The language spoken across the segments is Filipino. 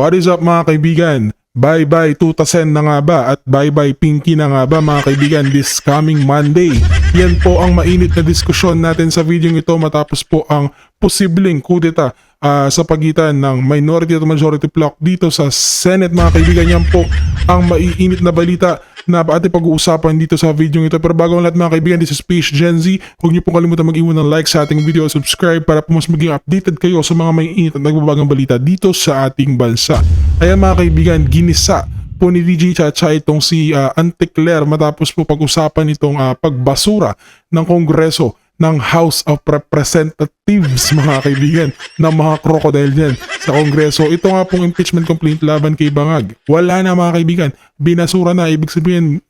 What is up mga kaibigan? Bye-bye Tutasen na nga ba at bye-bye Pinky na nga ba mga kaibigan this coming Monday? Yan po ang mainit na diskusyon natin sa video ito matapos po ang posibleng kudeta sa pagitan ng minority at majority bloc dito sa Senate mga kaibigan. Yan po ang maiinit na balita na ating pag-uusapan dito sa video ito. Pero bago ang lahat mga kaibigan, this is Space Gen Z. Huwag niyo po kalimutan mag-iwan ng like sa ating video at subscribe para po mas maging updated kayo sa mga maiinit at nagbabagang balita dito sa ating bansa. Ayan mga kaibigan, ginisa po ni DJ Chacha itong si Ante Claire matapos po pag-usapan itong pagbasura ng Kongreso ng House of Representatives mga kaibigan ng mga crocodile dyan sa Kongreso. Ito nga pong impeachment complaint laban kay Bangag. Wala na mga kaibigan, binasura na, ibig sabihin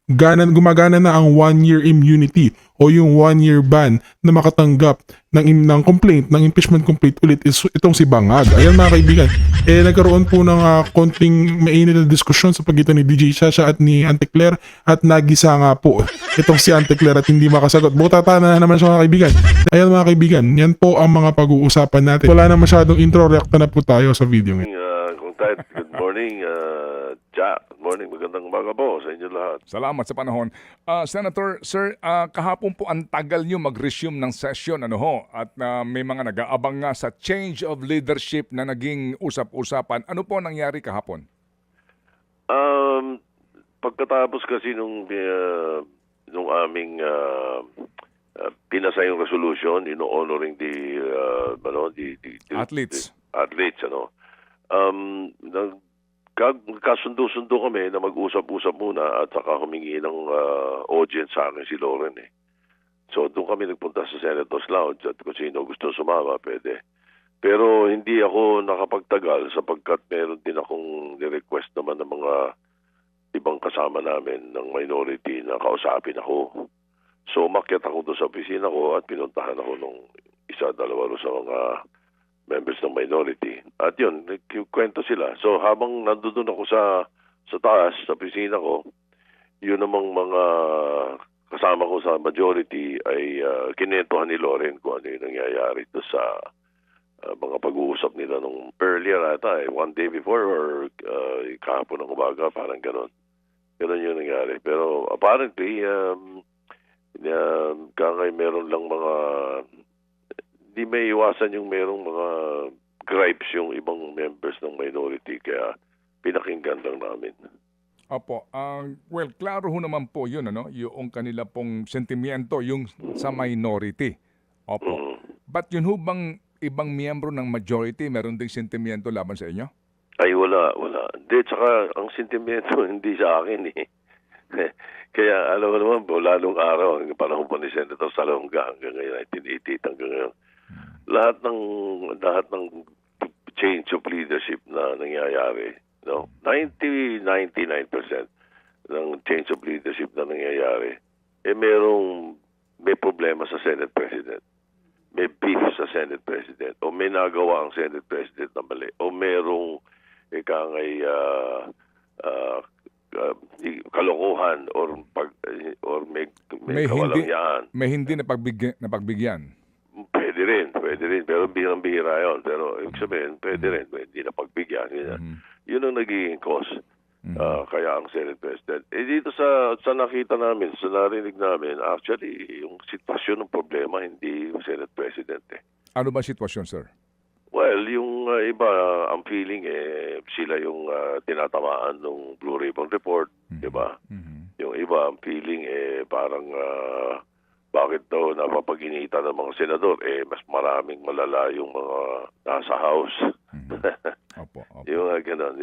gumagana na ang 1-year immunity o yung 1-year ban na makatanggap ng complaint, ng impeachment complaint ulit itong si Bangag. Ayan mga kaibigan, nagkaroon po ng konting mainit na diskusyon sa pagitan ni DJ Chacha at ni Ante Claire at nagisa nga po itong si Ante Claire at hindi makasagot. Butata na naman siya mga kaibigan. Ayan mga kaibigan, yan po ang mga pag-uusapan natin. Wala na masyadong intro, reacta na po tayo sa video ngayon. Good morning, Jack. Good morning. Magandang umaga po sa inyo lahat. Salamat sa panahon. Senator, sir, kahapon po ang tagal nyo mag-resume ng session, at may mga nag-aabang nga sa change of leadership na naging usap-usapan. Ano po nangyari kahapon? Pagkatapos kasi nung aming pinasa yung resolution, honoring the Athletes. Kasundo-sundo kami na mag-usap-usap muna at saka humingi ng audience sa akin si Lauren eh. So doon kami nagpunta sa Senator's Lounge at kung sino gusto sumama, pwede. Pero hindi ako nakapagtagal sapagkat meron din akong ni-request naman ng mga ibang kasama namin ng minority na kausapin ako. So umakyat ako doon sa opisina ko at pinuntahan ako nung isa-dalawa sa mga members ng minority. At yun, nagkwento sila. So habang nandoon ako sa taas, sa opisina ko, yun namang mga kasama ko sa majority ay kinentuhan ni Lauren kung ano yung nangyayari doon sa mga pag-uusap nila nung earlier ata, one day before or kahapon ng umaga, parang ganon. Ganon yung nangyari. Pero apparently, kangay meron lang mga di may iwasan yung merong mga gripes yung ibang members ng minority kaya pinakinggan lang namin. Opo. Well, klaro ho naman po yun, yung kanila pong sentimiento, yung sa minority. Opo. But yun ho bang ibang miyembro ng majority meron ding sentimiento laban sa inyo? Ay, wala. Hindi, tsaka ang sentimiento hindi sa akin eh. Kaya alam mo naman po, lalong araw, ang panahon po ni Senator Salonga hanggang ngayon, 1988 hanggang ngayon, lahat ng change of leadership na nangyayari, 99% ng change of leadership na nangyayari, may problema sa Senate President. May beef sa Senate President o may nagawa ang Senate President na mali o merong kalokohan or may kawalangyaan. May hindi napagbigyan. Pwede rin. Pero bihira yun. Pero ibig sabihin, pwede rin. Hindi na pagbigyan. Yun ang nagiging cause. Kaya ang Senate President. Dito sa nakita namin, sa narinig namin, actually, yung sitwasyon ng problema, hindi yung Senate President eh. Ano ba sitwasyon, sir? Well, yung iba, ang feeling sila yung tinatamaan ng Blue Ribbon Report, di ba? Yung iba, ang feeling parang bakit daw napapaginitan ng mga senador, mas maraming malala yung mga nasa House. Opo. Yung gano'n.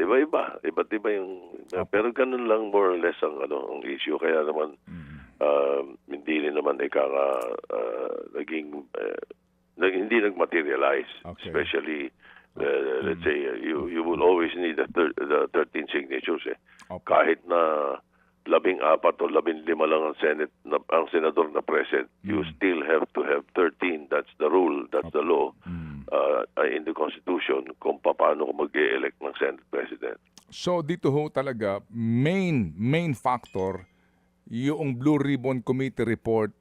Iba't iba yung... Pero ganun lang more or less ang issue. Kaya naman, hindi rin naman hindi nag-materialize. Okay. Especially, let's say, you will always need the 13 signatures. Okay. Kahit na 14 o 15 lang ang senador na present, you still have to have 13. That's the rule, that's the law in the Constitution kung paano mag-e-elect ng Senate President. So dito ho talaga, main factor, yung Blue Ribbon Committee report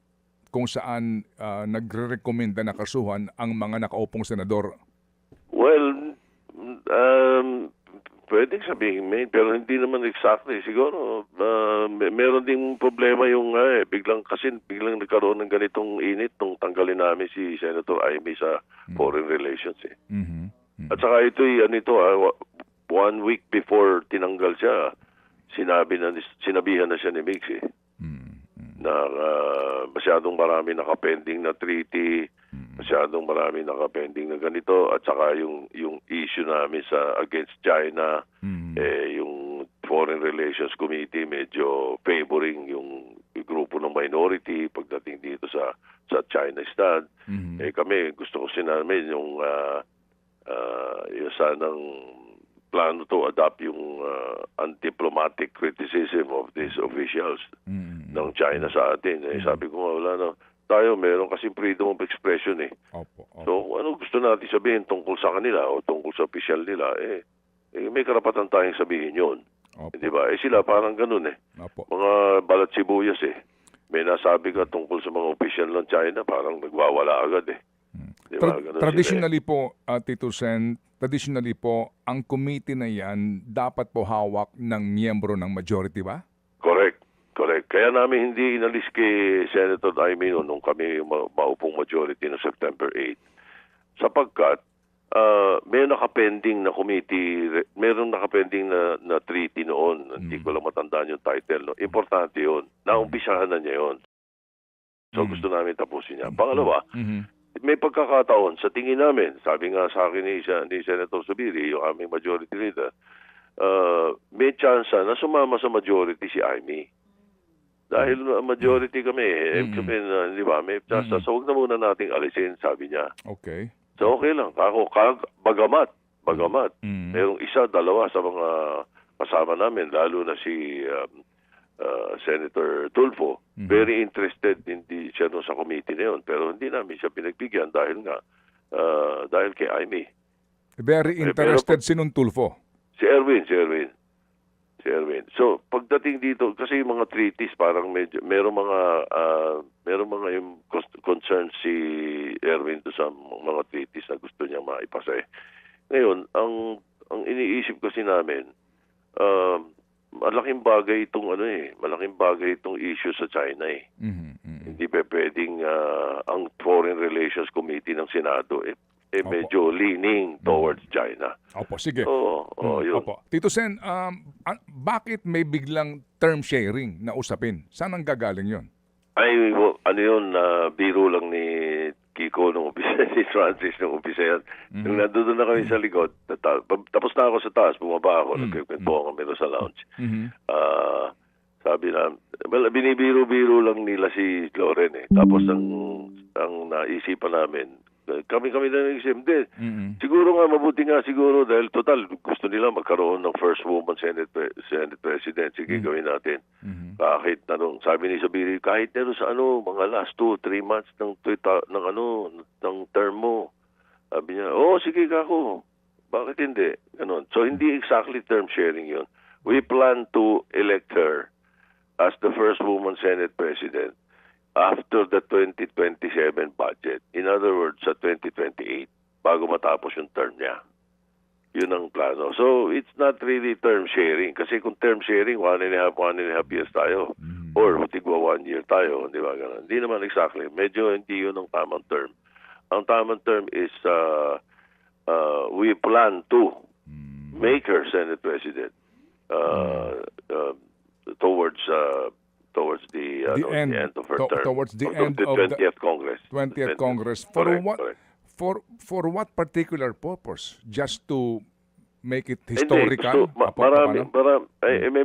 kung saan nagre-recommenda na kasuhan ang mga nakaupong senador. Well, Pwedeng sabihin main, pero hindi naman exactly. Siguro, meron ding problema yung biglang nagkaroon ng ganitong init nung tanggalin namin si Senator Amy sa Foreign Relations. Eh. Mhm. At saka ito, 1 week before tinanggal siya, sinabihan na siya ni Mix na masyadong marami nakapending na treaty, masyadong marami nakapending na ganito, at saka yung issue namin sa against China, yung Foreign Relations Committee medyo favoring yung grupo ng minority pagdating dito sa China Stud. Kami gusto ko sinamin yung sanang plano to adopt yung undiplomatic criticism of these officials ng China sa atin. Sabi ko nga, wala na. Tayo, meron kasi freedom of expression eh. Opo. So, ano gusto natin sabihin tungkol sa kanila o tungkol sa official nila, may karapatan tayong sabihin yun. Opo. Di ba? Sila parang ganun eh. Opo. Mga balat sibuyas eh. May nasabi ka tungkol sa mga official ng China, parang nagwawala agad eh. Di ba? Ganun Traditionally po, Tito Sen, traditionally po, ang committee na yan dapat po hawak ng miyembro ng majority ba? Correct. Kaya namin hindi inalis kay Senator Amy nung kami maupong majority no September 8. Sapagkat may nakapending na committee, meron nakapending na treaty noon. Hindi ko lang matandaan yung title. No? Importante yun. Naumpisahan na niya yun. So gusto namin tapusin niya. Pangalawa, may pagkakataon sa tingin namin, sabi nga sa akin ni Senator Zubiri, yung aming majority leader, may chance na sumama sa majority si Amy. Dahil majority kami, di ba, may chance. So huwag na muna nating alisin, sabi niya. Okay. So okay lang. Bagamat, mayroong isa, dalawa sa mga kasama namin, lalo na si Senator Tulfo, very interested siya sa committee na yun. Pero hindi namin siya pinagbigyan dahil kay Amy. Very interested sinong Tulfo? Si Erwin. So, pagdating dito, kasi yung mga treaties, parang medyo, merong mga yung concern si Erwin to sa mga treaties na gusto niya maipasa eh. Ngayon, ang iniisip kasi namin, malaking bagay itong issue sa China eh. Hindi pa pwedeng ang Foreign Relations Committee ng Senado medyo leaning towards China. Opo, sige. Yun. Opo. Tito Sen, bakit may biglang term sharing na usapin? Saan ang gagaling yon? Biro lang ni Kiko nung umpisa, si Francis nung umpisa yan. Nung nandun na kami sa likod, tapos na ako sa taas, bumaba ako, nagkikwentuhan kami sa lounge. Sabi na, binibiro-biro lang nila si Loren eh. Tapos ang naisipan namin, kami na nag-isip din. Siguro nga, mabuti nga siguro dahil total gusto nila magkaroon ng first woman Senate President. Sige, gawin natin. Kahit sabi ni Sabiri, kahit sa mga last 2-3 months ng term mo. Sabi niya, sige kako. Bakit hindi? Ganon. So hindi exactly term sharing 'yon. We plan to elect her as the first woman Senate President after the 2027 budget. In other words, sa 2028, bago matapos yung term niya. Yun ang plano. So, it's not really term sharing. Kasi kung term sharing, 1.5 years tayo. Or tigwa 1 year tayo. Di ba? Ganun. Hindi naman exactly. Medyo hindi yun ang tamang term. Ang tamang term is we plan to make her Senate President towards the end of her term. Towards the Or end the of 20th Congress. 20th Congress. Correct. For what particular purpose? Just to make it historical? May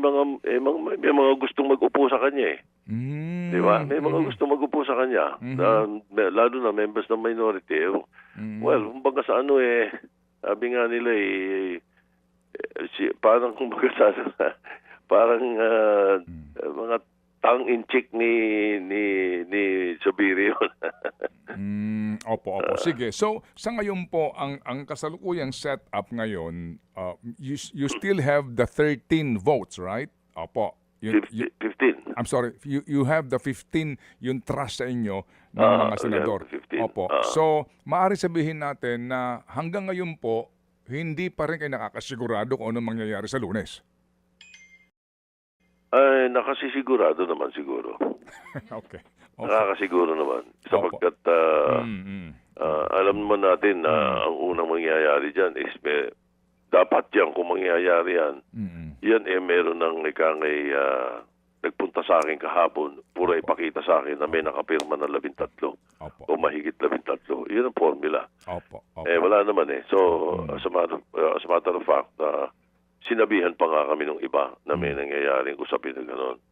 mga gustong mag-upo sa kanya eh. Di ba? May mga gustong mag-upo sa kanya. Lalo na members ng minority. Well, kumbaga sa sabi nga nila parang kumbaga sa mga tang-in-cheek ni Subiri yun. Opo. Sige. So, sa ngayon po, ang kasalukuyang setup ngayon, you still have the 13 votes, right? Opo. 15. I'm sorry, you have the 15 yung trust sa inyo ng mga senador. 15. Opo. So, maaari sabihin natin na hanggang ngayon po, hindi pa rin kayo nakakasigurado kung anong mangyayari sa Lunes. Ay, nakasisigurado naman siguro. Okay. Nakakasiguro naman. Sapagkat alam naman natin na ang unang mangyayari dyan is dapat yan kung mangyayari yan. Yan meron ng nagpunta sa akin kahapon, pura ipakita sa akin na may nakapirma ng 13 Opo. o mahigit 13. Yun ang formula. Opo. Opo. Wala naman eh. So, as a matter of fact, sinabihan pa nga kami ng iba na may nangyayaring usapin na gano'n.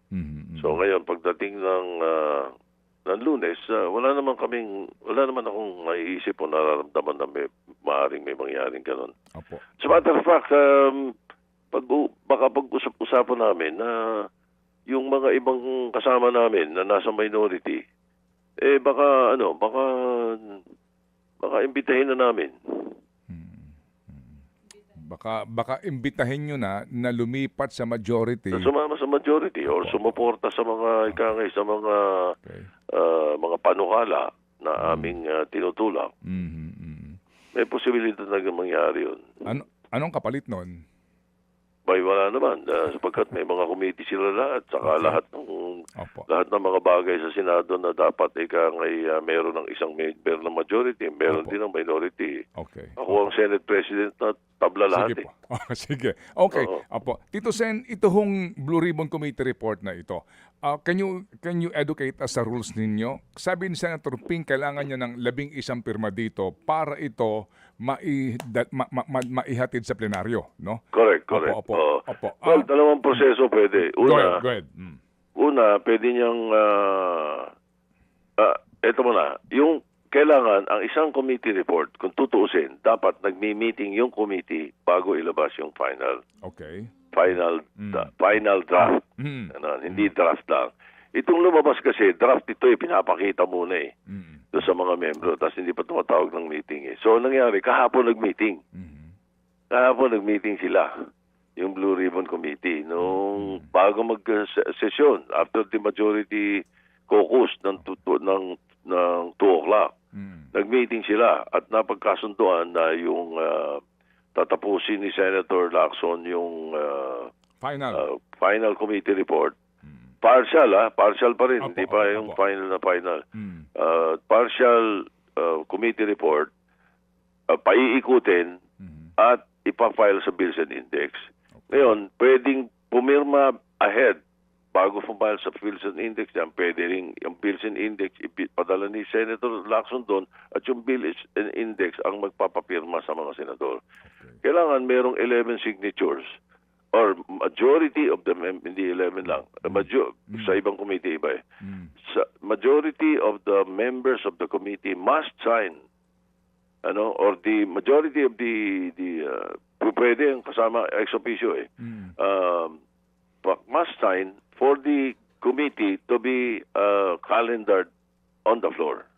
So ngayon, pagdating ng Lunes, wala naman akong maiisip o nararamdaman na maaaring may mangyaring gano'n. Opo. As a matter of fact, baka pag-usap-usapan namin na yung mga ibang kasama namin na nasa minority, baka imbitahin na namin. Baka imbitahin nyo na lumipat sa majority. Na sumama sa majority or sumuporta sa mga sa mga mga panukala na aming tinutulak. May posibilidad na mangyari yun. Anong kapalit nun? Wala naman sapagkat may mga committee sila lahat saka lahat ng mga bagay sa Senado na dapat meron ng isang member ng majority, meron din ng minority. Okay. Ako ang Senate President na tabla lahat. Sige po. Sige. Okay. Apo. Tito Sen, ito hong Blue Ribbon Committee report na ito. Can you educate us sa rules ninyo? Sabi ni Senator Ping, kailangan niya ng 11 pirma dito para ito maihatid sa plenaryo, no? Correct. Opo. Well, dalawang proseso pwede. Go ahead. Una, pwede niyang eto muna, yung kailangan ang isang committee report, kung tutuusin, dapat nagmi-meeting yung committee bago ilabas yung final draft. Hindi draft lang. Itong lumabas kasi, draft ito pinapakita muna doon sa mga membro, tapos hindi pa tumatawag ng meeting So, nangyari, kahapon nag-meeting. Kahapon nag-meeting sila, yung Blue Ribbon Committee, nung bago mag-session, after the majority caucus ng 2 o'clock. Nag-meeting sila at napagkasunduan na yung tatapusin ni Senator Lacson yung final committee report. Partial pa rin, hindi pa yung final. Partial committee report, paiikutin at ipafile sa Bills and Index. Ngayon, pwedeng pumirma ahead bago file sa Bills and Index yan, pwede rin yung Bills and Index ipadala ni Senator Lacson doon at yung Bills and Index ang magpapapirma sa mga senador. Kailangan merong 11 signatures or majority of them, hindi 11 lang, sa ibang committee iba majority of the members of the committee must sign or the majority of the pwede yung kasama ex officio must sign for the committee to be calendared on the floor.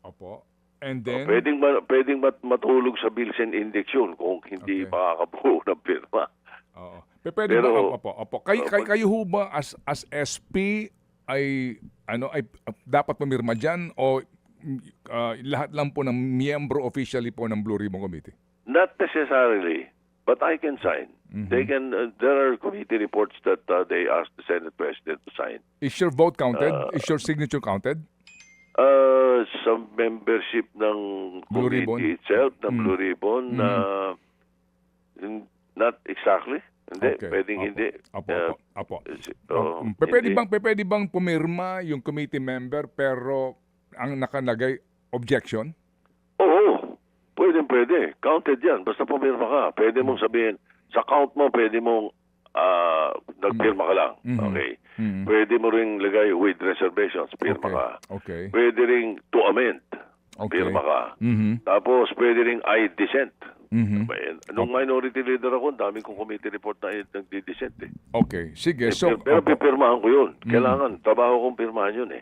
Opo. And then Pwedeng matulog sa Bills and Index yun kung hindi makakabuo ng pirma. Oo. Pwede ba? Opo. Kayo ho ba as SP ay dapat pumirma diyan o lahat lang po ng miyembro officially po ng Blue Ribbon Committee? Not necessarily, but I can sign. They can. There are committee reports that they ask the Senate President to sign. Is your vote counted? Is your signature counted? Sa membership ng Blue committee Ribbon itself, ng Blue Ribbon, not exactly. Hindi, Okay. pwedeng hindi. Opo. Pwede bang pumirma yung committee member pero ang nakalagay objection? Oo. Pwede. Counted yan. Basta pumirma ka. Pwede mong sabihin, sa count mo, pwede mong nagpirma ka lang. Okay. Pwede mo ring lagay with reservations. Pirma ka. Okay. Pwede ring to amend. Pirma ka. Tapos, pwede ring I dissent. Nung minority leader ako, dami kong committee report na nagdi-dissent Okay, sige. So, pero pipirmahan ko yun. Kailangan, trabaho kong pirmahan yun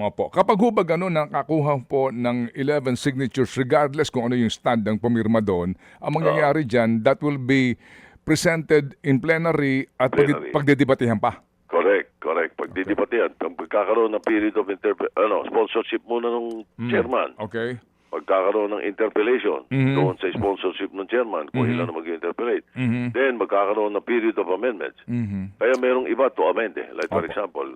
Opo. Kapag hubag nakakuha po ng 11 signatures regardless kung ano yung stand ng pumirma doon, ang mangyayari dyan, that will be presented in plenary at pagdedebatihan pa. Correct. Pagdidibatihan, pagkakaroon ng period of sponsorship muna ng chairman. Okay. Magkakaroon ng interpellation Mhm. doon sa sponsorship ng chairman kung ilan na mag-interpellate. Mhm. Then, magkakaroon ng period of amendments. Mhm. Kaya merong iba to amend eh. Like for Opo. example,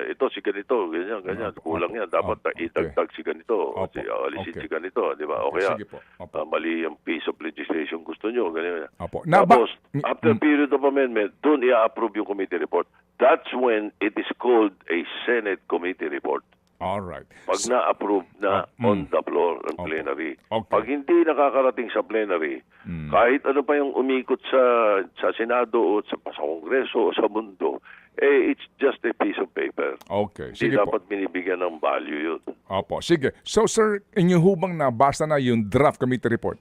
ito si ganito, ganyan, Opo, kulang opo, yan. Dapat opo, idagdag si ganito, o Opo, alisin okay. si ganito, di ba? O Okay, kaya, sige po. Opo. mali ang piece of legislation gusto nyo, ganyan. Opo. Tapos, after period of amendment, doon i-approve yung committee report. That's when it is called a Senate committee report. All right. Pag na-approve na on the floor ng Opo. plenary. Okay. Pag hindi nakakarating sa plenary, kahit ano pa yung umikot sa Senado o sa Kongreso o sa mundo, it's just a piece of paper. Okay. Hindi Sige po. dapat binibigyan ng value yun. Opo. Sige. So, sir, inyo hubang nabasa na yung draft committee report?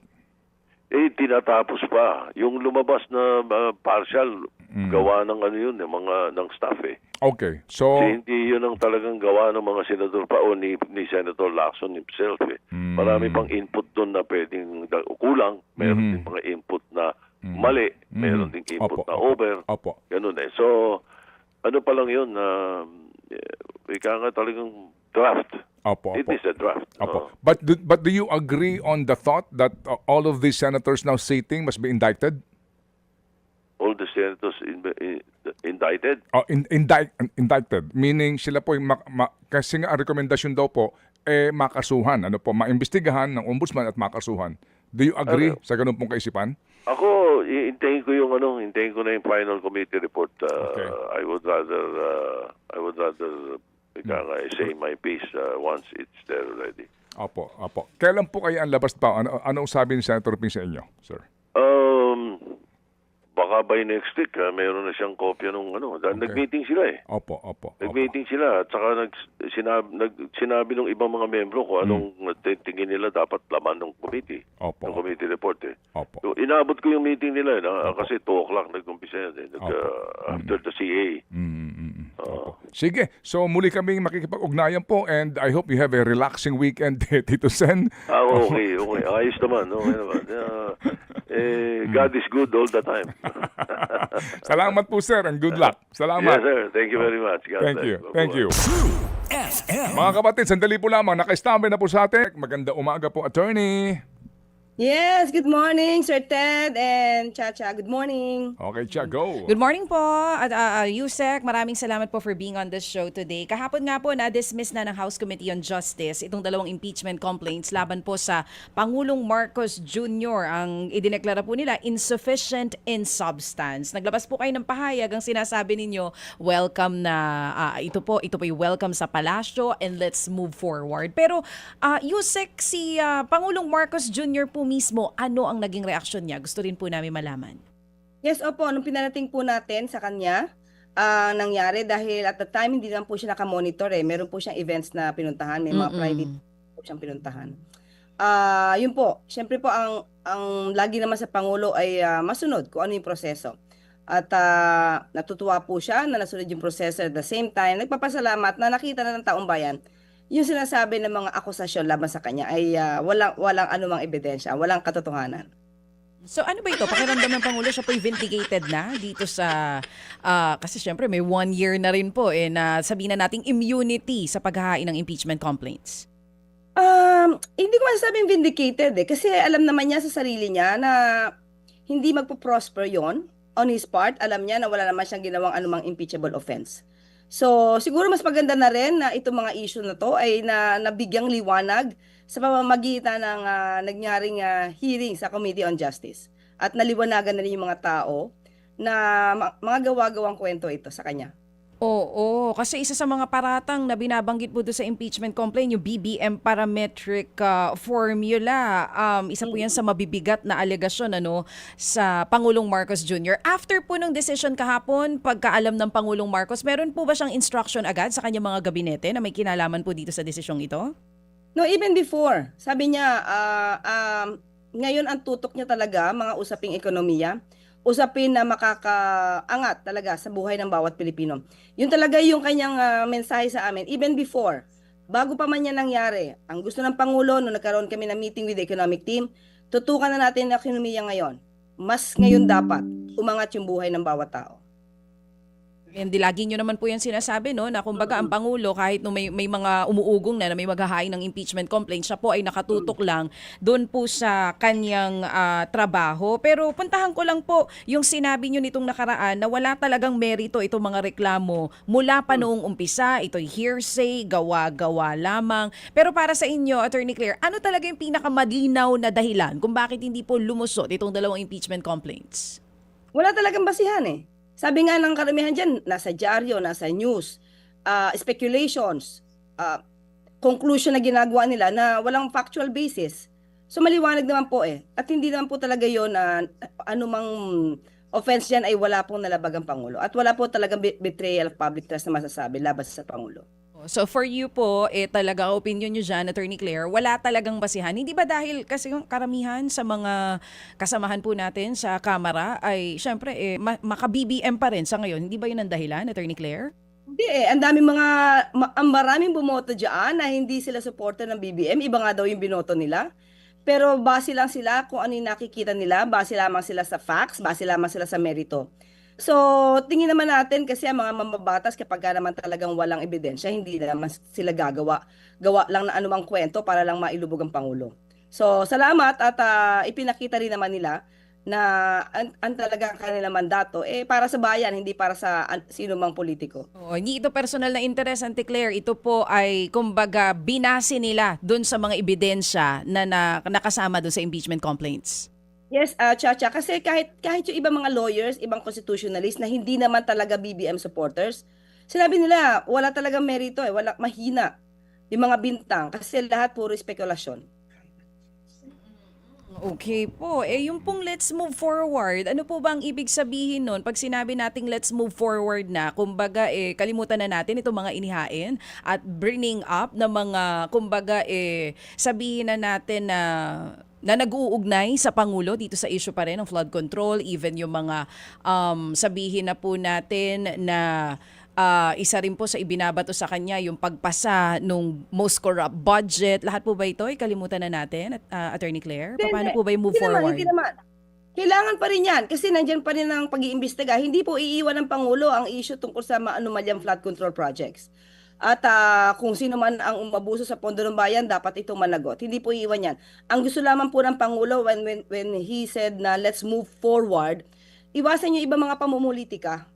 Tinatapos pa. Yung lumabas na partial, gawa ng ano yun, ng staff eh. Okay. So, Kasi hindi yun ang talagang gawa ng mga senador pa o ni Senator Lacson himself eh. Marami pang input doon na pwedeng kulang. Meron din mga input na mali. Meron din input Opo, na opo. over. Opo. Ganun eh. So, ano pa lang yun na ika nga talagang draft. Opo. It Opo. is a draft. Opo. But do you agree on the thought that all of these senators now sitting must be indicted? All the senators indicted. Indicted, meaning sila po kasi nga ang rekomendasyon daw po makasuhan, maimbestigahan ng ombudsman at makasuhan. Do you agree sa ganun pong kaisipan? Ako, hintayin ko na yung final committee report. Okay. I would rather say my piece once it's there already. Opo. Kailan po kayo ang labas pa? Anong sabi ni Senator Ping sa inyo, sir? Baka by next week, mayroon na siyang kopya nung dahil nag-meeting sila eh. Opo. Nag-meeting sila at saka sinabi ng ibang mga membro kung anong tingin nila dapat laman ng committee. Opo. Ng committee report eh. Opo. So, inabot ko yung meeting nila kasi 2 o'clock nag-umpisa yan eh. After the CA. Opo. Sige, so muli kaming makikipag-ugnayan po and I hope you have a relaxing weekend, Tito Sen. Okay. Ayos naman. Okay naman. God is good all the time. Salamat po, sir, and good luck. Yes, Salamat. sir. Thank you very much. God Thank bless. you. Bye-bye. Thank you. FM. Mga kapatid, sandali po lamang. Naka-standby na po sa atin. Maganda umaga po, attorney. Yes, good morning, Sir Ted and Chacha. Good morning. Okay, Chia, go. Good morning po, Yusek. Maraming salamat po for being on this show today. Kahapon nga po, na-dismiss na ng House Committee on Justice itong 2 impeachment complaints laban po sa Pangulong Marcos Jr. Ang idineklara po nila, insufficient in substance. Naglabas po kayo ng pahayag, ang sinasabi ninyo, welcome na, ito po yung welcome sa palasyo and let's move forward. Pero, Yusek, si Pangulong Marcos Jr. po mismo, ano ang naging reaksyon niya? Gusto rin po namin malaman. Yes, opo, nung pinarating po natin sa kanya, nangyari dahil at the time hindi lang po siya nakamonitor eh. Meron po siyang events na pinuntahan, may mga private po siyang pinuntahan. Yun po, syempre po ang lagi naman sa Pangulo ay masunod kung ano yung proseso. At natutuwa po siya na nasunod yung proseso at the same time, nagpapasalamat na nakita na ng taong bayan yung sinasabi ng mga akusasyon laban sa kanya ay walang anumang ebidensya, walang katotohanan. So ano ba ito? Pakiramdam ng Pangulo, siya po'y vindicated na dito sa, kasi syempre may 1 year na rin po na sabihin na nating immunity sa paghahain ng impeachment complaints. Hindi ko masasabing vindicated kasi alam naman niya sa sarili niya na hindi magpo-prosper yon on his part. Alam niya na wala naman siyang ginawang anumang impeachable offense. So, siguro mas maganda na rin na itong mga issue na to ay nabigyang liwanag sa pamamagitan ng nangyaring hearing sa Committee on Justice. At naliwanagan na rin yung mga tao na mga gawa-gawang kwento ito sa kanya. Oo, kasi isa sa mga paratang na binabanggit po doon sa impeachment complaint, yung BBM parametric formula. Isa po yan sa mabibigat na alegasyon sa Pangulong Marcos Jr. After po ng decision kahapon, pagkaalam ng Pangulong Marcos, meron po ba siyang instruction agad sa kanyang mga gabinete na may kinalaman po dito sa desisyong ito? No, even before. Sabi niya, ngayon ang tutok niya talaga, mga usaping ekonomiya, usapin na makakaangat talaga sa buhay ng bawat Pilipino. Yun talaga yung kanyang mensahe sa amin. Even before, bago pa man yan nangyari, ang gusto ng Pangulo, nung nagkaroon kami ng meeting with the economic team, tutukan na natin ang ekonomiya ngayon. Mas ngayon dapat umangat yung buhay ng bawat tao. Hindi lagi nyo naman po yan sinasabi, no, na kumbaga ang Pangulo kahit no may mga umuugong na may maghahain ng impeachment complaint, siya po ay nakatutok lang doon po sa kanyang trabaho. Pero puntahan ko lang po yung sinabi nyo nitong nakaraan na wala talagang merito itong mga reklamo mula pa noong umpisa. Ito'y hearsay, gawa-gawa lamang. Pero para sa inyo, Attorney Claire, ano talaga yung pinakamalinaw na dahilan kung bakit hindi po lumusot itong dalawang impeachment complaints? Wala talagang basihan eh. Sabi nga ng karamihan dyan, nasa dyaryo, nasa news, speculations, conclusion na ginagawa nila na walang factual basis. So maliwanag naman po eh. At hindi naman po talaga yon na anumang offense dyan ay wala pong nalabag ang Pangulo. At wala po talagang betrayal of public trust na masasabi labas sa Pangulo. So for you po, talaga opinion nyo dyan, Attorney Claire, wala talagang basihan. Hindi ba dahil kasi yung karamihan sa mga kasamahan po natin sa Kamara ay syempre maka-BBM pa rin sa ngayon. Hindi ba yun ang dahilan, Attorney Claire? Hindi eh. Ang daming ang maraming bumoto dyan na hindi sila supporter ng BBM. Iba nga daw yung binoto nila. Pero base lang sila kung ano yung nakikita nila, base lamang sila sa facts, base lamang sila sa merito. So, tingin naman natin kasi ang mga mambabatas kapag naman talagang walang ebidensya, hindi naman sila gawa lang na anumang kwento para lang mailubog ang Pangulo. So, salamat at ipinakita rin naman nila na ang talagang kanilang mandato para sa bayan, hindi para sa sino mang politiko. Hindi ito personal na interest, Auntie Claire. Ito po ay, kumbaga, binase nila dun sa mga ebidensya na nakasama dun sa impeachment complaints. Yes, Chacha, kasi kahit yung ibang mga lawyers, ibang constitutionalists na hindi naman talaga BBM supporters, sinabi nila wala talagang merito wala, mahina yung mga bintang kasi lahat puro spekulasyon. Okay po. Yung pong let's move forward, ano po ba ang ibig sabihin nun? Pag sinabi nating let's move forward na, kumbaga kalimutan na natin itong mga inihain at bringing up na mga, kumbaga sabihin na natin na nag-uugnay sa Pangulo dito sa issue pa rin ng flood control, even yung mga sabihin na po natin na isa rin po sa ibinabato sa kanya yung pagpasa nung most corrupt budget. Lahat po ba ito ay kalimutan na natin, Attorney Claire? Paano po ba yung move forward? Hindi naman. Kailangan pa rin yan kasi nandyan pa rin ang pag-iimbestiga. Hindi po iiwan ng Pangulo ang issue tungkol sa anomalyang flood control projects. At kung sino man ang umabuso sa pondo ng bayan, dapat itong managot. Hindi po iiwan yan. Ang gusto lamang po ng Pangulo when he said na let's move forward, iwasan yung ibang mga pamumulitika.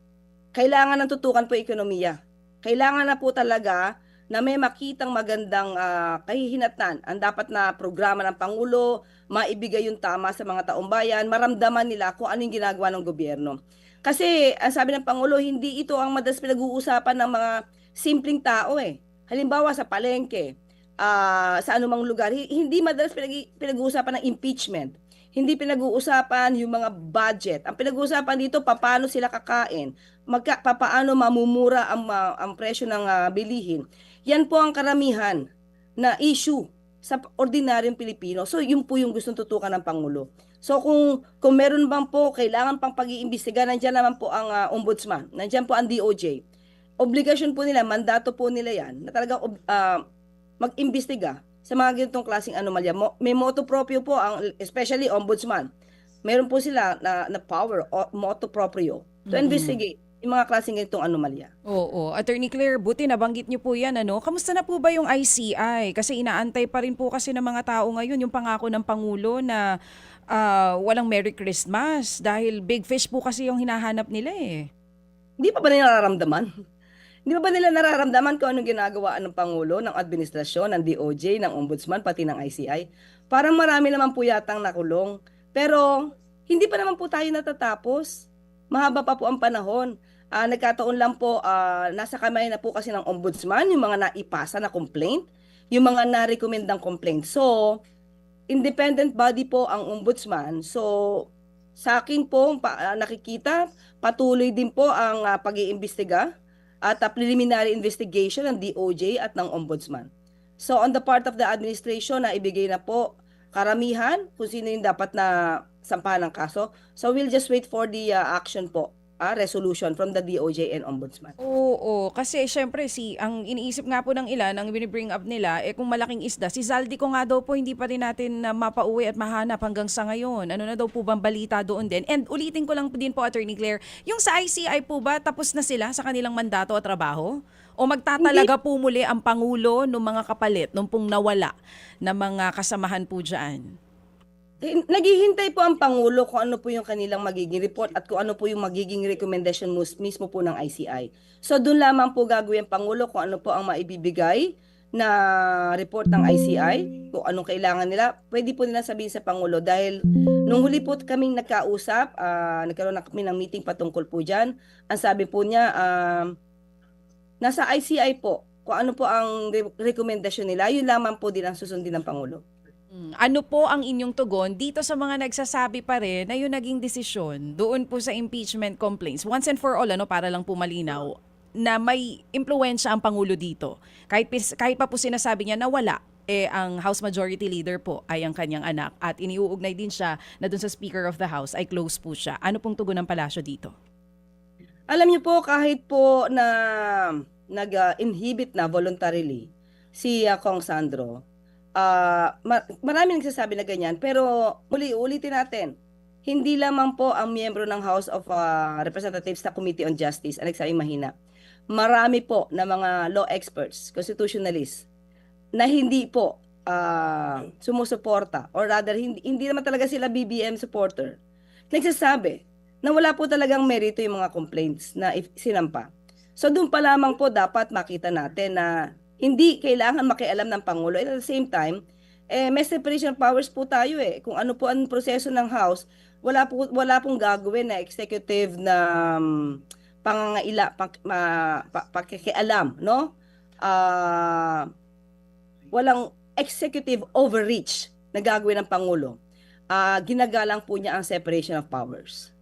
Kailangan ng tutukan po ekonomiya. Kailangan na po talaga na may makitang magandang kahihinatnan. Ang dapat na programa ng Pangulo, maibigay yung tama sa mga taong bayan, maramdaman nila kung ano yung ginagawa ng gobyerno. Kasi, ang sabi ng Pangulo, hindi ito ang madalas pinag-uusapan ng mga simpleng tao Halimbawa sa palengke, sa anumang lugar, hindi madalas pinag-uusapan ng impeachment. Hindi pinag-uusapan yung mga budget. Ang pinag-uusapan dito, paano sila kakain, paano mamumura ang presyo ng bilihin. Yan po ang karamihan na issue sa ordinaryong Pilipino. So, yun po yung gustong tutukan ng Pangulo. So, kung meron bang po, kailangan pang pag-iimbestiga, nandiyan naman po ang ombudsman, nandiyan po ang DOJ. Obligasyon po nila, mandato po nila yan, na talagang mag-imbestiga sa mga ganitong klaseng anomalya. May motu proprio po, especially ombudsman. Meron po sila na power, motu proprio, to investigate yung mga klaseng ganitong anomalya. Oo. Attorney Claire, buti nabanggit niyo po yan. Kamusta na po ba yung ICI? Kasi inaantay pa rin po kasi ng mga tao ngayon yung pangako ng Pangulo na walang Merry Christmas dahil big fish po kasi yung hinahanap nila Hindi pa ba nila nararamdaman? Hindi ba nila nararamdaman kung anong ginagawa ng Pangulo, ng administrasyon, ng DOJ, ng Ombudsman, pati ng ICI? Parang marami naman po yatang nakulong. Pero hindi pa naman po tayo natatapos. Mahaba pa po ang panahon. Nagkataon lang po, nasa kamay na po kasi ng Ombudsman, yung mga naipasa na complaint, yung mga na-recommendang complaint. So, independent body po ang Ombudsman. So, sa akin po, nakikita, patuloy din po ang pag-iimbestiga at preliminary investigation ng DOJ at ng Ombudsman. So on the part of the administration na ibigay na po karamihan kung sino yung dapat na sampahan ng kaso. So we'll just wait for the action po resolution from the DOJ and Ombudsman. Oo, kasi syempre ang iniisip nga po ng ilan, ang bring up nila, kung malaking isda, si Zaldico nga daw po hindi pa rin natin mapauwi at mahanap hanggang sa ngayon. Ano na daw po bang balita doon din? And ulitin ko lang din po, Attorney Claire, yung sa ICI po ba, tapos na sila sa kanilang mandato at trabaho? O magtatalaga po muli ang Pangulo ng mga kapalit, nung pong nawala na mga kasamahan po dyan? Naghihintay po ang Pangulo kung ano po yung kanilang magiging report at kung ano po yung magiging recommendation mismo po ng ICI. So doon lamang po gagawin ang Pangulo kung ano po ang maibibigay na report ng ICI, kung anong kailangan nila. Pwede po nila sabihin sa Pangulo dahil nung huli po kaming nagkausap, nagkaroon na kami ng meeting patungkol po dyan. Ang sabi po niya, nasa ICI po kung ano po ang recommendation nila, yun lamang po din ang susundin ng Pangulo. Ano po ang inyong tugon dito sa mga nagsasabi pa rin na yung naging desisyon doon po sa impeachment complaints? Once and for all, para lang po malinaw, na may impluwensya ang Pangulo dito. Kahit pa po sinasabi niya na wala, ang House Majority Leader po ay ang kanyang anak at iniuugnay din siya na doon sa Speaker of the House ay close po siya. Ano pong tugon ng palasyo dito? Alam niyo po, kahit po na nag-inhibit na voluntarily si Kong Sandro, marami nagsasabi na ganyan, pero ulitin natin, hindi lamang po ang miyembro ng House of Representatives na Committee on Justice ang nagsabing mahina. Marami po na mga law experts, constitutionalists, na hindi po sumusuporta, or rather, hindi naman talaga sila BBM supporter. Nagsasabi na wala po talagang merito yung mga complaints na sinampa. So doon pa lamang po dapat makita natin na hindi kailangan makialam ng Pangulo. At the same time, may separation of powers po tayo eh. Kung ano po ang proseso ng House, wala pong gagawin na executive na pakikialam, no? Walang executive overreach na gagawin ng Pangulo. Ginagalang po niya ang separation of powers.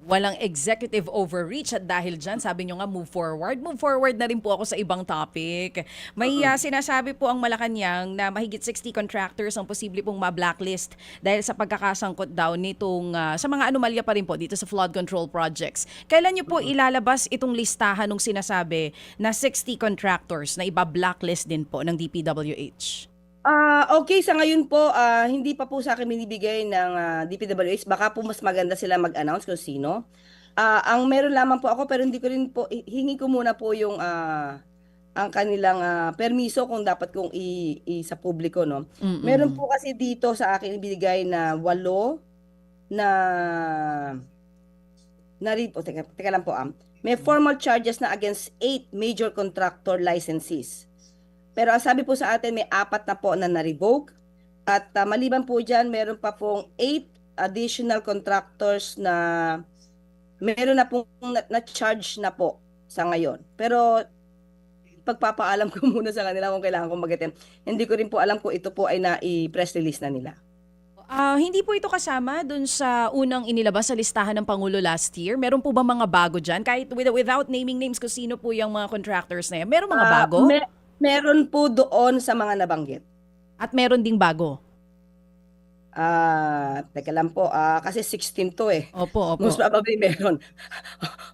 Walang executive overreach at dahil dyan, sabi nyo nga, move forward. Move forward na rin po ako sa ibang topic. May sinasabi po ang Malacanang na mahigit 60 contractors ang posible pong ma-blacklist dahil sa pagkakasangkot daw nitong sa mga anomalya pa rin po dito sa flood control projects. Kailan nyo po ilalabas itong listahan ng sinasabi na 60 contractors na iba-blacklist din po ng DPWH? Okay, sa ngayon po, hindi pa po sa akin binibigay ng DPWH. Baka po mas maganda sila mag-announce kung sino. Ang meron lamang po ako, pero hindi ko rin po, hingi ko muna po yung ang kanilang permiso kung dapat kong sa publiko, no? Meron po kasi dito sa akin ibigay na 8 na teka lang po, may formal charges na against 8 major contractor licensees. Pero ang sabi po sa atin, may 4 na po na na-revoke. At maliban po dyan, meron pa pong 8 additional contractors na meron na pong na-charge na po sa ngayon. Pero pagpapaalam ko muna sa kanila kung kailangan kong mag-attend. Hindi ko rin po alam kung ito po ay na-press release na nila. Hindi po ito kasama dun sa unang inilabas sa listahan ng Pangulo last year? Meron po ba mga bago dyan? Kahit without naming names kung sino po yung mga contractors na yan. Meron mga bago? Meron po doon sa mga nabanggit. At meron ding bago? Teka lang po, kasi 16 to eh. Opo. Most probably meron.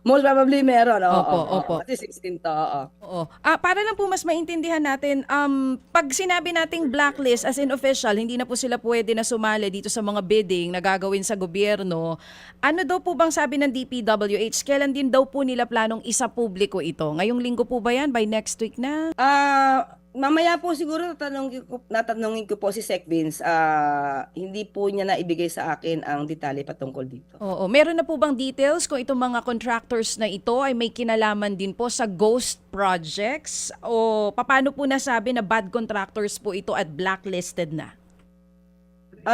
Most probably meron. Opo. Kasi 16 to, Oo. Para lang po mas maintindihan natin, pag sinabi nating blacklist as in official, hindi na po sila pwede na sumali dito sa mga bidding na gagawin sa gobyerno. Ano daw po bang sabi ng DPWH? Kailan din daw po nila planong isa publiko ito? Ngayong linggo po ba yan? By next week na? Mamaya po siguro natanungin ko po si Sec Vince. Hindi po niya na ibigay sa akin ang detalye patungkol dito. Oo. Meron na po bang details kung itong mga contractors na ito ay may kinalaman din po sa ghost projects? O paano po nasabi na bad contractors po ito at blacklisted na?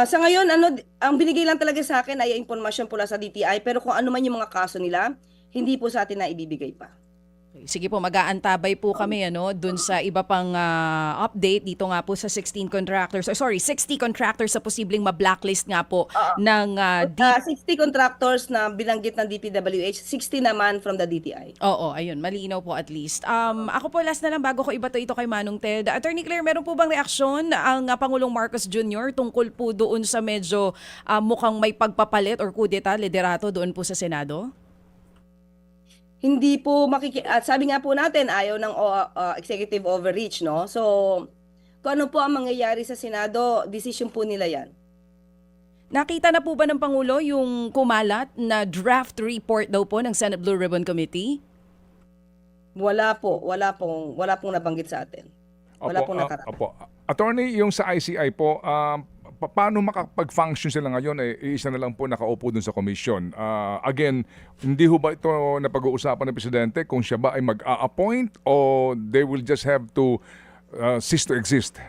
Sa ngayon, ang binigay lang talaga sa akin ay impormasyon pula sa DTI. Pero kung ano man yung mga kaso nila, hindi po sa atin na ibibigay pa. Sige po, mag-aantabay po kami dun sa iba pang update dito nga po sa 60 contractors sa posibleng ma-blacklist nga po ng 60 contractors na binanggit ng DPWH, 60 naman from the DTI. Oo, ayun, malinaw po at least. Ako po last na lang bago ko ibato ito kay Manong Ted. Attorney Claire, meron po bang reaksyon ang Pangulong Marcos Jr. tungkol po doon sa medyo mukhang may pagpapalit or kudeta, liderato doon po sa Senado? hindi po at sabi nga po natin ayaw ng executive overreach, no? So kung ano po ang mangyayari sa Senado, decision po nila 'yan. Nakita na po ba ng Pangulo yung kumalat na draft report daw po ng Senate Blue Ribbon Committee? Wala pong nabanggit sa atin. Wala pong nakarating. Opo. Attorney, yung sa ICI po, paano makapag-function sila ngayon? Isa na lang po nakaupo dun sa commission. Again, hindi ho ba ito napag-uusapan ng Presidente kung siya ba ay mag-a-appoint o they will just have to cease to exist?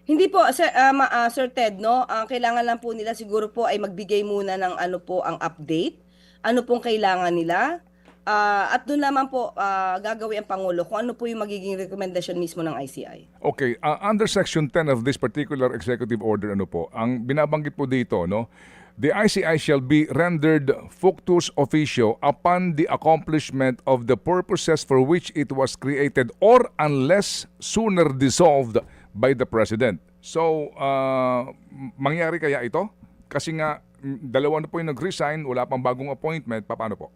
Hindi po, Sir Ted, no? Ang kailangan lang po nila siguro po ay magbigay muna ng ano po ang update, ano pong kailangan nila, at doon naman po gagawin ang Pangulo kung ano po yung magiging rekomendasyon mismo ng ICI. Okay, under Section 10 of this particular executive order, ano po, ang binabanggit po dito, no? The ICI shall be rendered factus officio upon the accomplishment of the purposes for which it was created or unless sooner dissolved by the President. So, mangyari kaya ito? Kasi nga, dalawa na po yung nag-resign, wala pang bagong appointment, paano po?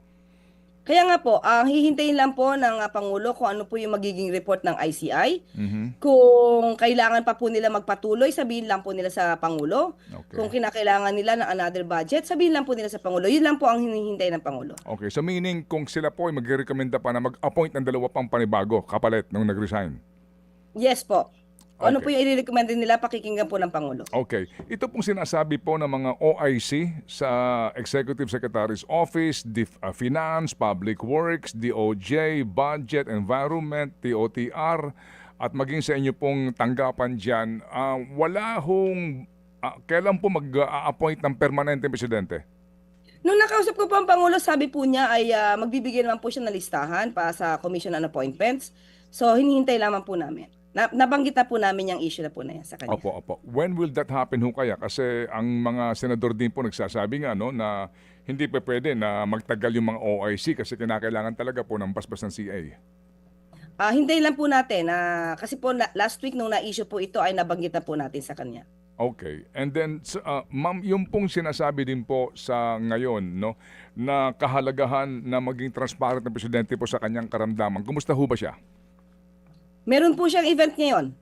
Kaya nga po, hihintayin lang po ng Pangulo kung ano po yung magiging report ng ICI. Kung kailangan pa po nila magpatuloy, sabihin lang po nila sa Pangulo. Okay. Kung kinakailangan nila ng another budget, sabihin lang po nila sa Pangulo. Yun lang po ang hinihintay ng Pangulo. Okay, so meaning kung sila po ay mag-recommenda pa na mag-appoint ng dalawa pang panibago kapalit nung nag-resign? Yes po. Kung ano Okay. po yung i-recommend nila, pakikinggan po ng Pangulo. Okay. Ito pong sinasabi po ng mga OIC sa Executive Secretary's Office, Finance, Public Works, DOJ, Budget, Environment, TOTR, at maging sa inyo pong tanggapan dyan, wala hong, kailan po mag-appoint ng permanente presidente? Nung nakausap ko po ang Pangulo, sabi po niya ay magbibigay naman po siya ng listahan para sa Commission on Appointments. So, hinihintay lamang po namin. Nabanggit na po namin yung issue na po na yan sa kanya. Opo. When will that happen ho kaya? Kasi ang mga senador din po nagsasabi nga no, na hindi pa pwede na magtagal yung mga OIC kasi kinakailangan talaga po ng basbas ng CA. Hintayin lang po natin. Kasi po last week nung na-issue po ito ay nabanggit na po natin sa kanya. Okay. And then, ma'am, yung pong sinasabi din po sa ngayon, no, na kahalagahan na maging transparent ng presidente po sa kanyang karamdaman. Kumusta ho ba siya? Meron po siyang event ngayon.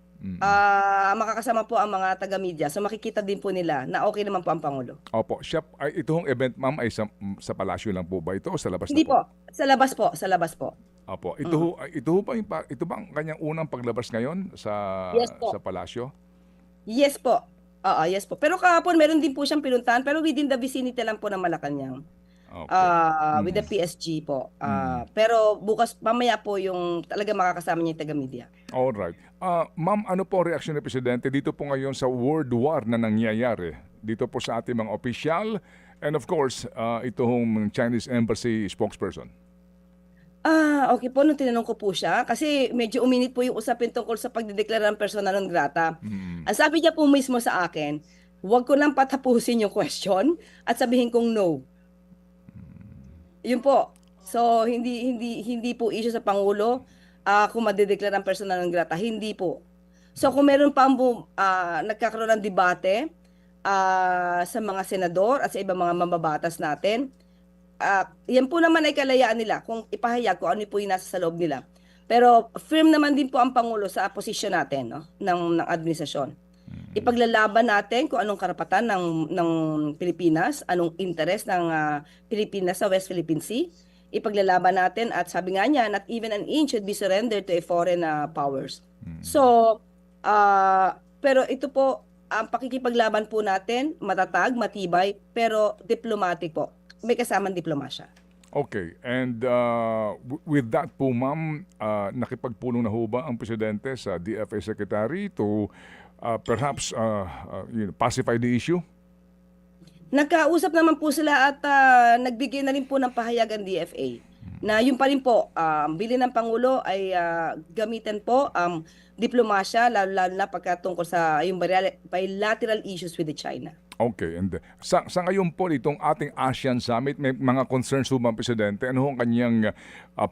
Makakasama po ang mga taga-media. So makikita din po nila na okay naman po ang Pangulo. Opo. Ito hong event, ma'am, ay sa palasyo lang po ba ito o sa labas Hindi na po? po. Sa labas po. Sa labas po. Opo. Ito ba ang kanyang unang paglabas ngayon Yes po. sa palasyo? Yes po. Yes po. Pero kahapon meron din po siyang pinuntahan pero within the vicinity lang po ng Malacanang. Okay. With the PSG po. Pero bukas, mamaya po yung talaga makakasama niya yung taga-media. Alright. Ma'am, ano po ang reaksyon ng Presidente dito po ngayon sa world war na nangyayari? Dito po sa ating mga opisyal and of course, ito hong Chinese Embassy spokesperson. Okay po, nung tinanong ko po siya, kasi medyo uminit po yung usapin tungkol sa pagdedeklara ng persona non grata. Ang sabi niya po mismo sa akin, huwag ko lang patapusin yung question at sabihin kong no. Yun po. So, hindi po issue sa Pangulo kung madedeklara ang persona non grata. Hindi po. So, kung meron pa nagkakaroon ng debate sa mga senador at sa ibang mga mambabatas natin, yan po naman ay kalayaan nila kung ipahayag kung ano po yung nasa sa loob nila. Pero firm naman din po ang Pangulo sa posisyon natin, no, ng administrasyon. Ipaglalaban natin kung anong karapatan ng Pilipinas, anong interest ng Pilipinas sa West Philippine Sea. Ipaglalaban natin at sabi nga niya, not even an inch should be surrendered to a foreign powers. So, pero ito po, ang pakikipaglaban po natin, matatag, matibay, pero diplomatic po. May kasamang diplomasya. Okay. And with that po, ma'am, nakipagpulong na ho ba ang Presidente sa DFA Secretary to perhaps pacify the issue? Nagkausap naman po sila at nagbigay na rin po ng pahayag ang DFA na yun pa rin po, bilin ng Pangulo ay gamitin po diplomasya, lalo na pagkatungkol sa yung bilateral issues with the China. Okay. And sa ngayon po, itong ating ASEAN Summit, may mga concerns po ba, Presidente? Ano ang kanyang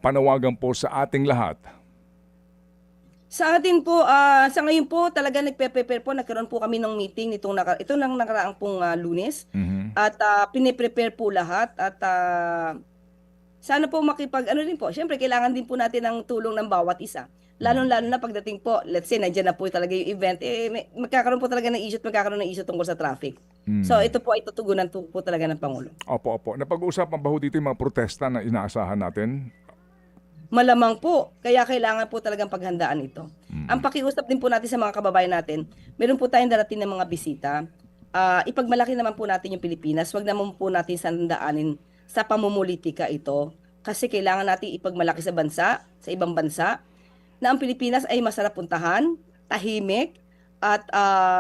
panawagan po sa ating lahat? Sa atin po, sa ngayon po, talaga nagpe-prepare po. Nagkaroon po kami ng meeting ito lang nakaraang pong Lunes. At piniprepare po lahat. At sana po ano rin po, syempre kailangan din po natin ng tulong ng bawat isa. Lalo-lalo na pagdating po, let's say, nandiyan na po talaga yung event, magkakaroon po talaga ng issue tungkol sa traffic. So ito po ay tutugunan po talaga ng Pangulo. Opo, opo. Napag-uusapan ba ho dito yung mga protesta na inaasahan natin? Malamang po, kaya kailangan po talagang paghandaan ito. Ang pakiusap din po natin sa mga kababayan natin, meron po tayong darating ng mga bisita. Ipagmalaki naman po natin yung Pilipinas, wag naman po natin sandaanin sa pamumulitika ito. Kasi kailangan natin ipagmalaki sa bansa, sa ibang bansa, na ang Pilipinas ay masarap puntahan, tahimik, at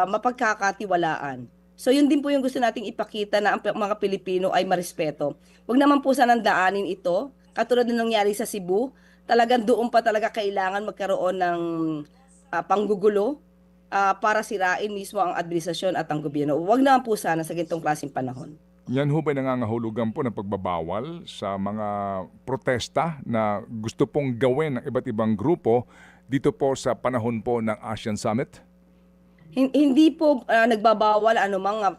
mapagkakatiwalaan. So yun din po yung gusto nating ipakita na ang mga Pilipino ay marespeto. Huwag naman po sanang daanin ito, katulad ng nangyari sa Cebu, talagang doon pa talaga kailangan magkaroon ng panggugulo para sirain mismo ang administrasyon at ang gobyerno. Huwag naman po sana sa ganitong klaseng panahon. Yan ho ba nangangahulugan po ng pagbabawal sa mga protesta na gusto pong gawin ng iba't ibang grupo dito po sa panahon po ng ASEAN Summit? Hindi po nagbabawal anumang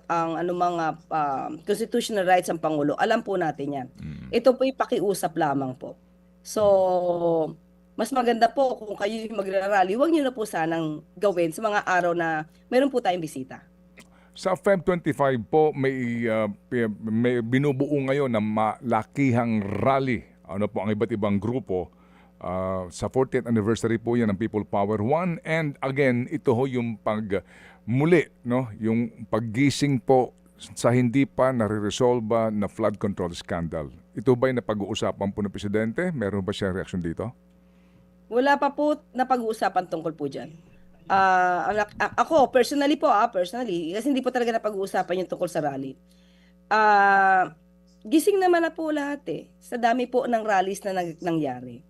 constitutional rights ang Pangulo. Alam po natin yan. Ito po yung pakiusap lamang po. So, mas maganda po kung kayo yung magrarally, huwag nyo na po sanang gawin sa mga araw na meron po tayong bisita. Sa Feb 25 po, may binubuo ngayon na malakihang rally. Ano po ang iba't ibang grupo. Sa 40th anniversary po yan ng People Power 1. And again, ito ho yung muli, no? Yung paggising po sa hindi pa nare-resolve na flood control scandal. Ito ba yung napag-uusapan po ng Presidente? Meron ba siya reaksyon dito? Wala pa po napag-uusapan tungkol po dyan. Ako, personally, kasi hindi po talaga napag-uusapan yung tungkol sa rally. Gising naman na po lahat sa dami po ng rallies na nangyari.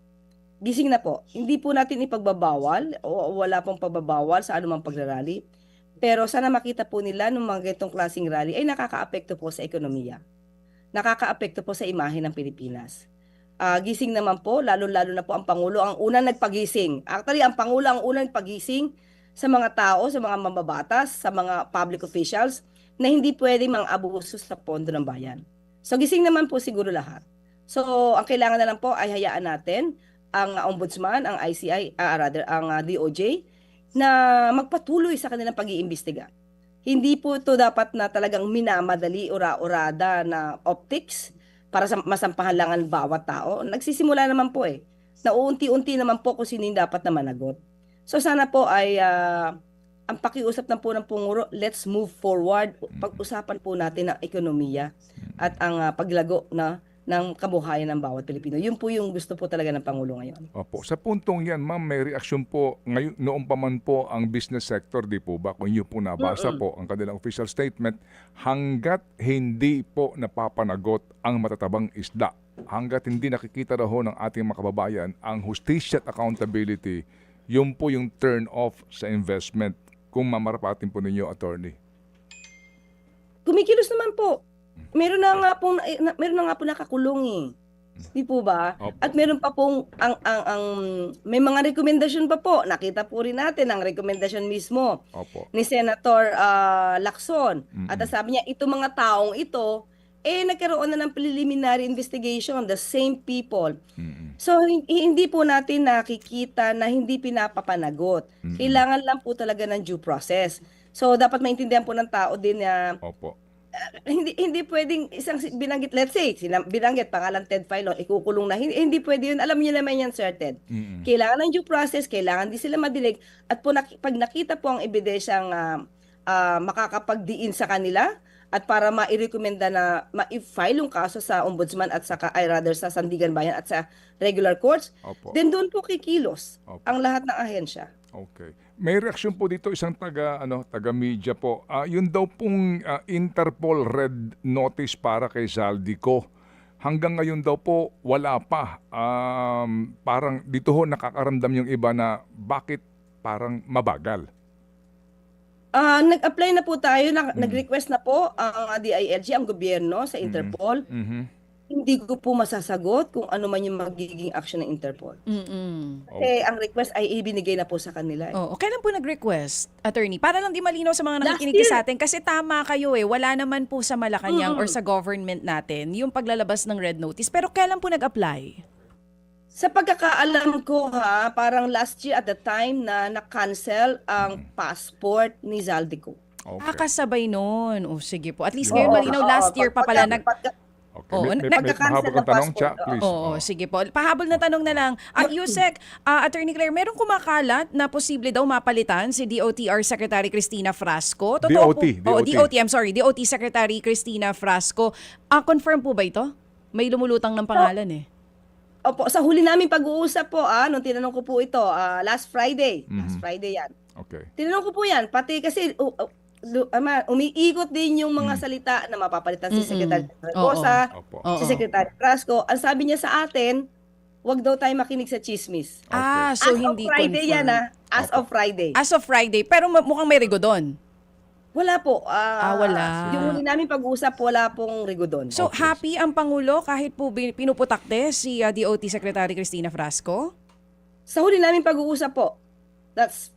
Gising na po. Hindi po natin ipagbabawal o wala pong pagbabawal sa anumang pagrarally. Pero sana makita po nila ng mga ganitong klaseng rally ay nakakaapekto po sa ekonomiya. Nakakaapekto po sa imahe ng Pilipinas. Gising naman po, lalo-lalo na po ang Pangulo ang unang nagpagising. Actually, ang Pangulo ang unang nagpagising sa mga tao, sa mga mambabatas, sa mga public officials na hindi pwedeng mang-abuso sa pondo ng bayan. So gising naman po siguro lahat. So ang kailangan na lang po ay hayaan natin ang Ombudsman, ang ICI, ang DOJ na magpatuloy sa kanilang pag-iimbestiga. Hindi po ito dapat na talagang minamadali, ura-urada na optics para sa masampahan lang ang bawat tao. Nagsisimula naman po na uunti-unti naman po kung sino yung dapat na managot. So sana po ay ang pakiusap ng po ng Pangulo, let's move forward. Pag-usapan po natin ang ekonomiya at ang paglago ng kabuhayan ng bawat Pilipino. Yun po yung gusto po talaga ng Pangulo ngayon. Opo. Sa puntong yan, ma'am, may reaksyon po ngayon, noon pa man po ang business sector, di po ba? Kung inyo po nabasa po ang kanilang official statement, hanggat hindi po napapanagot ang matatabang isda, hanggat hindi nakikita raw ng ating mga kababayan ang hustisya at accountability, yun po yung turn off sa investment kung mamarapatin po ninyo, attorney. Kumikilos naman po. Meron na nga po nakakulong Di po ba? Opo. At meron pa pong may mga rekomendasyon pa po. Nakita po rin natin ang rekomendasyon mismo Opo. ni Senator Lacson. At sabi niya, itong mga taong ito, nagkaroon na ng preliminary investigation, the same people. So, hindi po natin nakikita na hindi pinapapanagot. Kailangan lang po talaga ng due process. So, dapat maintindihan po ng tao din na Opo. hindi pwedeng isang binanggit, let's say, binanggit pangalan Ted Filon, ikukulong na. Hindi pwede yun. Alam niyo naman yan, Sir Ted. Kailangan ng due process, kailangan di sila madilig. At po, pag nakita po ang ebidensyang makakapagdiin sa kanila, at para ma-recommenda na ma-file yung kaso sa ombudsman at sa sa Sandigan Bayan at sa regular courts, Opo. then doon po kikilos Opo. ang lahat ng ahensya. Okay. May reaksyon po dito isang taga-media po. Yun daw pong Interpol red notice para kay Zaldico. Hanggang ngayon daw po wala pa. Parang dito ho nakakaramdam yung iba na bakit parang mabagal. Nag-apply na po tayo, nag-request na po ang DILG, ang gobyerno sa Interpol. hindi ko po masasagot kung ano man yung magiging action ng Interpol. Mm-mm. Kasi ang request ay ibinigay na po sa kanila. Oo. Kailan po nag-request, attorney? Para lang di malinaw sa mga Last nakikinig year. sa atin. Kasi tama kayo wala naman po sa Malacanang or sa government natin yung paglalabas ng red notice. Pero kailan po nag-apply? Sa pagkakaalam ko parang last year at the time na na-cancel ang passport ni Zaldico. Okay. Kasabay nun. O sige po. At least Oo. ngayon malinaw, last year pa pala nag... Okay. Oo, May nagka-cancel mahabol kang ng tanong, passport. Cha, please. Oo, sige po. Pahabol na tanong na lang. Yusek, Attorney Claire, merong kumakalat na posible daw mapalitan si DOTR Secretary Cristina Frasco. Totoo DOT. Po, DOT Secretary Cristina Frasco. Confirm po ba ito? May lumulutang ng pangalan Opo, sa huli namin pag-uusap po, nung tinanong ko po ito, last Friday. Last Friday yan. Okay. Tinanong ko po yan, pati kasi umiikot din yung mga salita na mapapalitan si Secretary Regosa, Opo. Oo. si Secretary Frasco. Ang sabi niya sa atin, wag daw tayo makinig sa chismis. So As hindi of Friday confirmed. yan as of Friday. As of Friday. Pero mukhang may rigo doon. Wala po. Wala. Yung huli namin pag-uusap, wala pong rigodon. So happy ang Pangulo kahit po pinuputakte si DOT Secretary Cristina Frasco? Sa huli namin pag-uusap po, that's